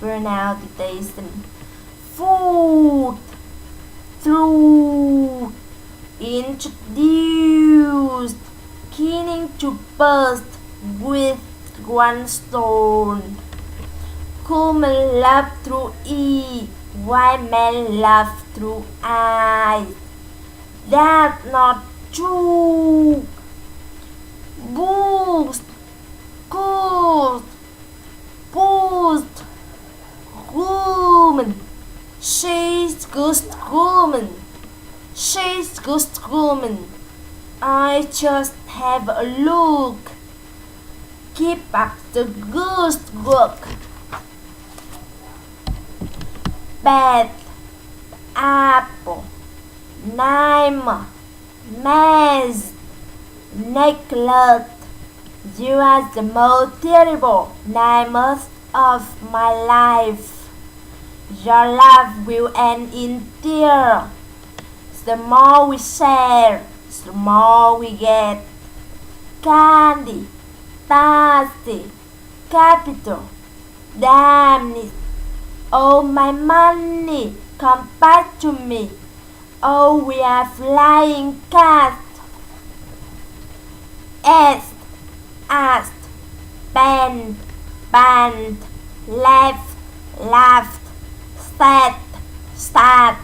pronunciation. Food through introduced keening to burst with one stone. Cool men love through E, white men love through I. That's not true. Boost, coast, boost, woman. She's good woman. She's good woman. I just have a look. Keep up the good work. Bad apple, name, mess, neglect. You are the most terrible nightmare of my life. Your life will end in tears. The more we share, the more we get. Candy, thirsty, capital, damn it. Oh, my money, come back to me. Oh, we are flying cats. Asked, bend, left, said, start.